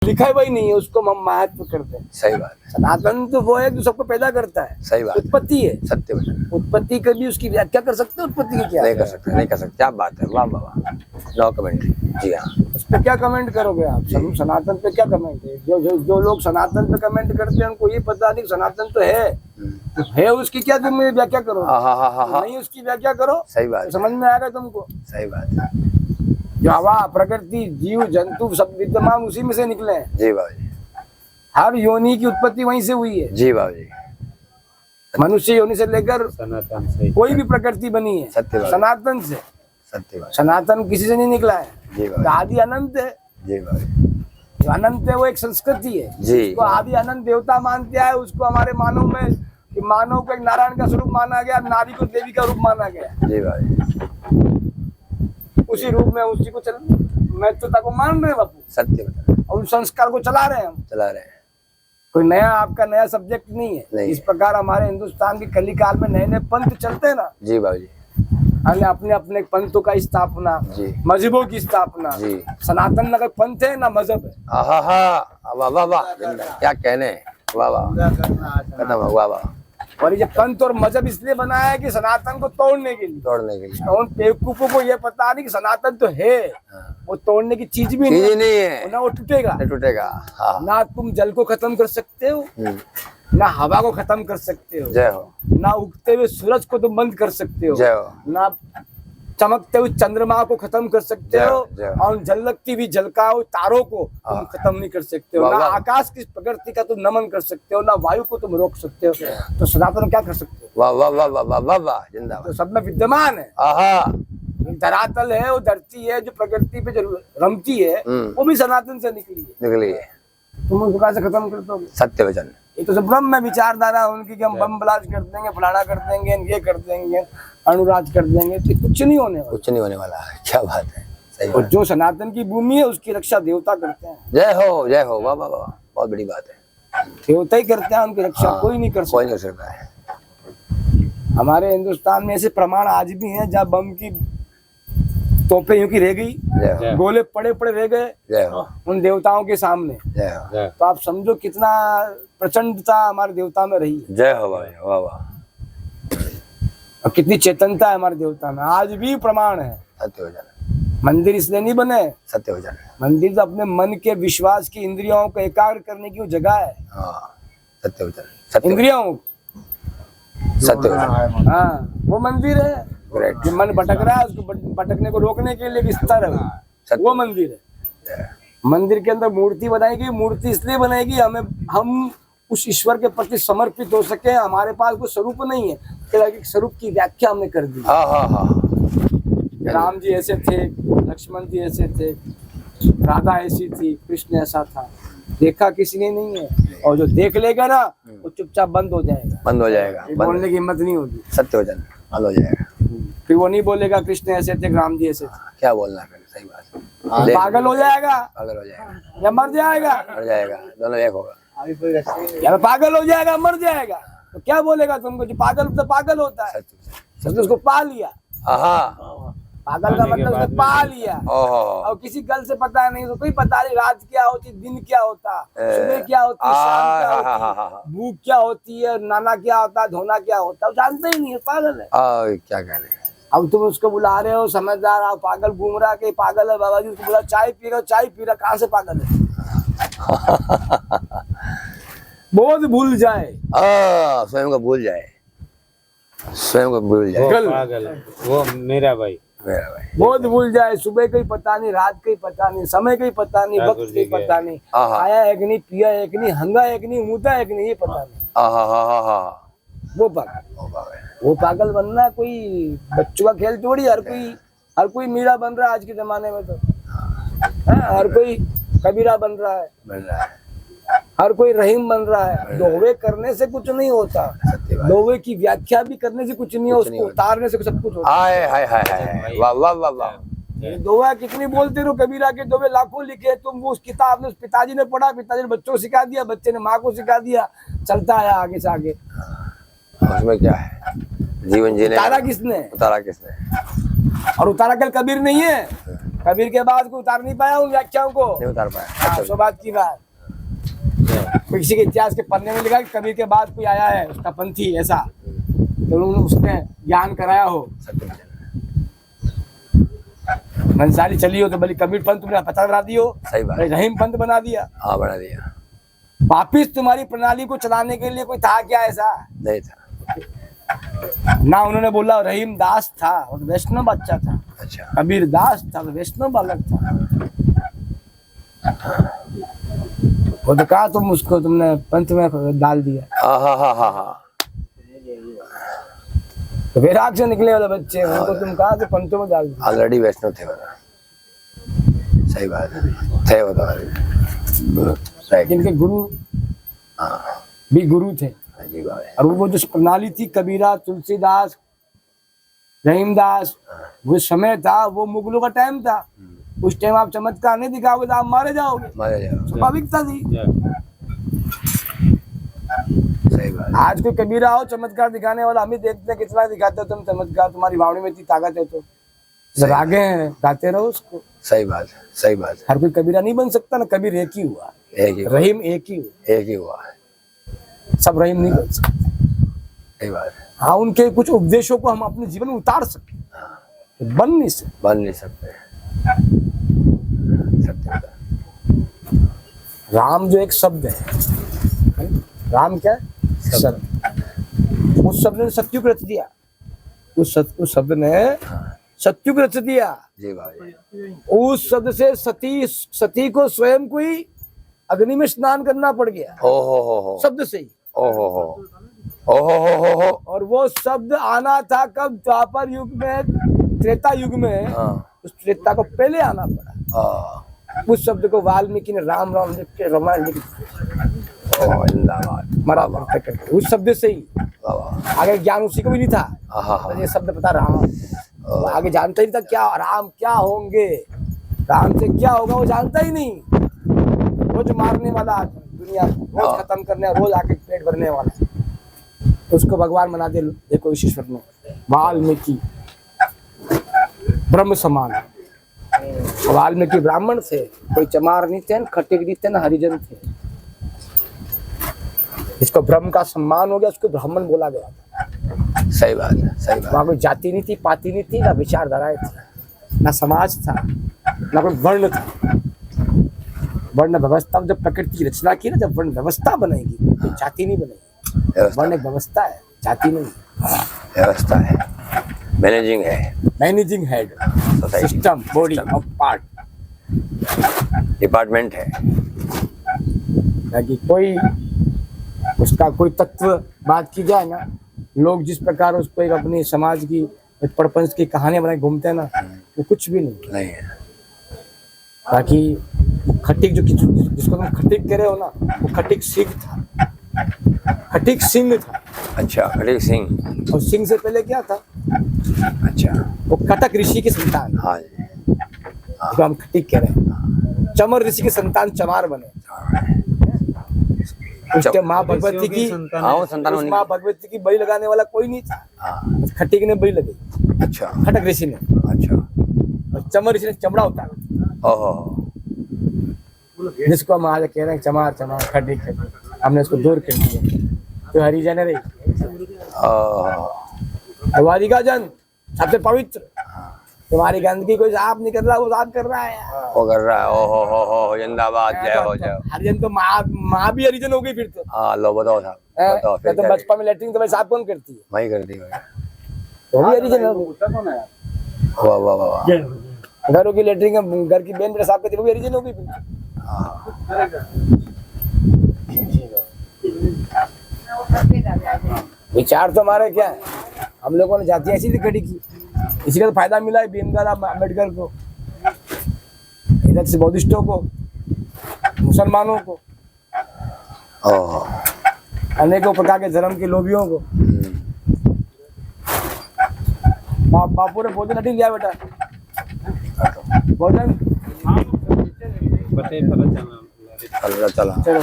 लिखा ही वही नहीं है, उसको हम महत्व करते हैं। सही बात है, सनातन तो वो है जो सबको पैदा करता है। सही बात है। उत्पत्ति है, सत्य वचन उत्पत्ति कभी उसकी व्याख्या कर सकते हैं? उत्पत्ति की क्या नहीं कर सकते, नहीं कर सकते। क्या बात है, वाह वाह वाह, नो कमेंट। जी हाँ, उस पर क्या कमेंट करोगे आप? सनातन पे क्या कमेंट है? जो लोग सनातन पे कमेंट करते हैं उनको ये पता नहीं सनातन तो है उसकी क्या तुम व्याख्या करो? हाँ, नहीं उसकी व्याख्या करो, सही बात तो समझ में आएगा तुमको। सही बात है। जो हवा, प्रकृति, जीव जंतु सब विद्यमान उसी में से निकले हैं। जी बाबू जी, हर योनि की उत्पत्ति वहीं से हुई है। जी बाबू जी, मनुष्य योनि से लेकर सनातन से कोई भी प्रकृति बनी है सत्य बात। सनातन से। सत्य बात। सनातन किसी से नहीं निकला है, जी बाबू, आदि अनंत है। जी बाबू, जो अनंत है वो एक संस्कृति है, जी। उसको आदि अनंत देवता मानते हैं। उसको हमारे मानव में कि मानव को एक नारायण का स्वरूप माना गया, नारी को देवी का रूप माना गया। जी बाबू, उसी रूप में उसी को महत्वता को मान रहे हैं बापू, सत्य बता, और उस संस्कार को चला रहे हैं हम। चला रहे हैं। कोई नया आपका नया सब्जेक्ट नहीं है। नहीं इस प्रकार हमारे हिंदुस्तान के कलिकाल में नए नए पंथ चलते हैं ना, जी बाबू जी, अपने अपने पंथों का स्थापना, जी मजहबों की स्थापना। जी। सनातन न कोई पंथ है ना मजहब है। आहा हा, वाह वाह वाह, क्या कहने, वाह वाह, खत्म हो, वाह वाह। और ये पंथ और मजहब इसलिए बनाया है कि सनातन को तोड़ने के लिए। तोड़ने के लिए। और उन बेवकूफों को ये पता नहीं कि सनातन तो है, वो तोड़ने की चीज भी चीज नहीं ही नहीं है, ना वो टूटेगा। नहीं टूटेगा। हाँ, ना तुम जल को खत्म कर सकते हो, ना हवा को खत्म कर सकते हो, जय हो, ना उगते हुए सूरज को तुम बंद कर सकते हो, जय हो, ना चमकते हुए चंद्रमा को खत्म कर सकते जय हो, हो, जय हो। और झलकती हुई झलकाओ तारों को तुम हाँ। खत्म नहीं कर सकते हो। वाह, ना वाह। आकाश की प्रकृति का तुम नमन कर सकते हो, ना वायु को तुम रोक सकते हो। तो सनातन क्या कर सकते हो? वाह वाह वाह वाह वाह वाह वाह, जिंदाबाद। तो सब में विद्यमान है। आहा, धरातल है, वो धरती है, जो प्रकृति पे जो रमती है वो भी सनातन से निकली है। निकली है, तुम उसको कहाँ से खत्म कर दोगे? सत्य वचन। ये तो सब ब्रह्म में विचारधारा है उनकी कि हम बम ब्लास्ट कर देंगे, फलाना कर देंगे, ये कर देंगे, अनुराज कर देंगे, तो कुछ नहीं होने वाला। कुछ नहीं होने वाला है, क्या बात है, सही और बात। जो सनातन की भूमि है उसकी रक्षा देवता करते हैं। जय हो, जय हो, वाह वाह वाह, बहुत बड़ी बात है। देवता ही करते हैं उनकी रक्षा, हाँ, कोई नहीं कर कोई सकता। नहीं कर सकता है। हमारे हिंदुस्तान में ऐसे प्रमाण आज भी हैं जहाँ बम की तोपें यूं की रह गई, जय हो, गोले पड़े पड़े रह गए जय हो, उन देवताओं के सामने। जय हो, तो आप समझो कितना प्रचंडता हमारे देवता में रही है, जय हो भाई, वाह वाह, और कितनी चेतनता है हमारे देवता में। आज भी प्रमाण है। सत्य वचन, मंदिर इसलिए नहीं बने, सत्य वचन। मंदिर तो अपने मन के विश्वास की इंद्रियों को एकाग्र करने की वो जगह है। हाँ, सत्य वचन, सत्य इंद्रियों, सत्य वचन। हाँ वो मंदिर है। ग्रेट, जो मन भटक रहा है उसको भटकने को रोकने के लिए एक स्तर है, सत्य। वो मंदिर है। मंदिर के अंदर मूर्ति बनाएगी, मूर्ति इसलिए बनाएगी हम उस ईश्वर के प्रति समर्पित हो सके। हमारे पास कोई स्वरूप नहीं है, एक स्वरूप की व्याख्या हमने कर दी। हाँ हाँ हाँ, राम जी ऐसे थे, लक्ष्मण जी ऐसे थे, राधा ऐसी थी, कृष्ण ऐसा था। देखा किसी ने नहीं है, और जो देख लेगा ना वो चुपचाप बंद हो जाएगा, बंद हो जाएगा, ये बंद, बोलने की हिम्मत नहीं होगी। सत्य वचन, बंद हो जाएगा। फिर वो नहीं बोलेगा कृष्ण ऐसे थे, राम जी ऐसे थे। क्या बोलना फिर, सही बात है। पागल हो जाएगा पागल हो जाएगा, या मर जाएगा, मर जाएगा, दोनों एक होगा। या पागल हो जाएगा मर जाएगा। तो क्या बोलेगा तुमको? जो पागल तो पागल होता है, सत्य वचन, समझो उसको पा लिया। हाँ, पागल का मतलब उसने पा लिया। ओहो, और किसी कल से पता नहीं, तो कोई पता नहीं रात क्या होती, दिन क्या होता, सुबह क्या होती, शाम क्या होती, भूख क्या होती है, नाना क्या होता, धोना क्या होता, वो जानते ही नहीं है, पागल है। क्या कहने। अब तुम उसको बुला रहे हो समझदार, आप पागल घूम रहा कि पागल है बाबा जी, उसको बुला चाय पी रहे हो, चाय पी रहा, कहाँ से पागल है? बोध भूल जाए, स्वयं को भूल जाए, स्वयं को भूल जाए। वो पागल है, वो मेरा भाई, मेरा भाई, बोध भूल जाए। सुबह का ही पता नहीं, रात का ही पता नहीं, समय का ही पता नहीं, वक्त का ही पता नहीं, खाया है कि नहीं, पिया है कि नहीं, हंगा है कि नहीं, मुता है कि नहीं, ये पता नहीं। वो पागल बनना कोई बच्चों का खेल थोड़ी। हर कोई मीरा बन रहा है आज के जमाने में। तो हर कोई कबीरा बन रहा है, बन रहा है, हर कोई रहीम बन रहा है। दोहवे करने से कुछ नहीं होता, सत्य बात। दोहवे की व्याख्या भी करने से कुछ नहीं है, उसको उतारने से सब कुछ होता हाय हाय हाय हाय, वाह वाह वाह वाह, है। दोहा कितनी बोलते रहो, कबीरा के दोहे लाखों लिखे, तुम वो उस किताब में पिताजी ने पढ़ा, पिताजी ने बच्चों को सिखा दिया, बच्चे ने माँ को सिखा दिया, चलता आया आगे से आगे। उसमें क्या है, जीवन जीने उतारा किसने? उतारा किसने? और उतारा कल कबीर नहीं है, कबीर के बाद को उतार नहीं पाया उन व्याख्याओं को। नहीं उतार पाया। हाँ, सो बात की बात। किसी के इतिहास के पन्ने में लिखा कि कबीर के बाद कोई आया है उसका पंथी ऐसा, तो उसने ज्ञान कराया हो। मंसारी चली हो तो भले कबीर पंथ तुमने पता बना दी हो, सही बात। रहीम पंथ बना दिया। हाँ बना दिया। वापिस तुम्हारी प्रणाली को चलाने के लिए कोई था क्या ऐसा? नहीं था। ना उन्होंने बोला रहीम दास था और वैष्णव बच्चा था। अच्छा। कबीर दास था और वैष्णव बालक था। वो तो कहा तुम उसको तुमने पंथ में डाल दिया। हाँ। तो वैराग से निकले वाले बच्चे उनको तुम कहा तो पंथों में डाल दिया। ऑलरेडी वैष्णव थे वो। सही बात थे वो तो। जिनके गुरु हाँ भी गुरु थे। जी बात है। और वो जो प्रणाली थी कबीरा, तुलसीदास, रहीमदास, वो समय था, वो मुगलों का टाइम था। उस टाइम आप चमत्कार नहीं दिखाओगे तो आप मारे जाओगे। मारे जाओ। स्वाभाविकता थी। सही बात। आज कोई कबीरा हो चमत्कार दिखाने वाला, हम ही देखते हैं कितना दिखाते हो तुम चमत्कार, तुम्हारी वाणी में इतनी ताकत है तो जब आगे हैं गाते रहो उसको। सही बात। सही बात। हर कोई कबीरा नहीं बन सकता ना। कबीर एक ही हुआ, एक ही रहीम एक ही हुआ। एक ही हुआ। सब रहीम नहीं बन सकते। सही बात। हाँ, उनके कुछ उपदेशों को हम अपने जीवन में उतार सकते, बन नहीं सकते। बन नहीं सकते। सत्य। राम जो एक शब्द है, राम क्या है? शब्द। उस शब्द ने सत्युग रच दिया। उस शब्द ने सत्युग रच दिया। जी भाई। उस शब्द से सती को स्वयं को ही अग्नि में स्नान करना पड़ गया। हो शब्द से ही। हो। और वो शब्द आना था कब? द्वापर युग में, त्रेता युग में। उस त्रेता को पहले आना पड़ा। उस शब्द को वाल्मीकि ने राम राम लिख के रामायण लिख मरा करके उस शब्द से ही। आगे ज्ञान उसी को भी नहीं था। ये शब्द पता राम, आगे जानता ही नहीं था क्या राम क्या होंगे, राम से क्या होगा वो जानता ही नहीं। रोज मारने वाला दुनिया, रोज खत्म करने, रोज आके पेट भरने वाला, उसको भगवान बना दे देखो ईश्वर ने। वाल्मीकि ब्रह्म समान। वाल्मीकि ब्राह्मण थे, कोई चमार नहीं थे, खटिक नहीं थे, न हरिजन थे। जिसको ब्रह्म का सम्मान हो गया उसको ब्राह्मण बोला गया था। सही बात है। सही बात। वहाँ कोई जाति नहीं थी, पाति नहीं थी, ना विचारधाराएं थी, ना समाज था, ना कोई वर्ण था। वर्ण व्यवस्था जब प्रकृति की रचना की ना, जब वर्ण व्यवस्था बनेगी, तो जाति नहीं बनेगी। वर्ण एक व्यवस्था है, जाति नहीं। व्यवस्था है, मैनेजिंग है, managing head, system, body of part, department है। ताकि कोई उसका कोई तत्व बात की जाए ना, लोग जिस प्रकार उसको एक अपनी समाज की एक प्रपंच की कहानियां बनाए घूमते हैं ना, वो कुछ भी नहीं है। ताकि खटिक जिसको तुम खटिक कह रहे हो ना, वो खटिक सिंह था, खटिक सिंह था। अच्छा, खटिक सिंह। और सिंह से पहले क्या था? अच्छा, वो कटक ऋषि की संतान। हाँ जी, तो हम खटिक कह रहे हैं। चमर ऋषि की संतान चमार बने। उसके माँ भगवती की संतान, माँ भगवती की बलि लगाने वाला कोई नहीं था। खटिक ने बलि लगाई। अच्छा, खटक ऋषि ने। अच्छा। और चमर ऋषि ने चमड़ा उतारा। ओहो। जिसको हम आज कह रहे हैं चमार चमार खटिक, हमने उसको दूर कर दिया। तो हरिजन रही हमारी का जन सबसे पवित्र। तुम्हारी गंदगी कोई साफ नहीं कर रहा, वो साफ कर रहा है। वो कर रहा है। ओहो, जिंदाबाद, जय हो जय। हरिजन तो माँ भी हरिजन हो गई फिर तो। हाँ, लो बताओ साहब। तो बचपन में लेटरिन तो साफ कौन करती है? वही करती है। तो भी हरिजन हो गई। वाह वाह वाह। घरों की लेटरिन घर की बेन साफ करती है, वो भी हरिजन हो गई फिर। विचार तो हमारा क्या है, हम लोगों ने जाति ऐसी खड़ी की, इसी का तो फायदा मिला है भीमराव अम्बेडकर को, इधर से बौद्धिस्टों को, मुसलमानों को, अनेकों प्रकार के धर्म के लोभियों को। बापू ने भोजन हटी लिया बेटा, भोजन चला चलो।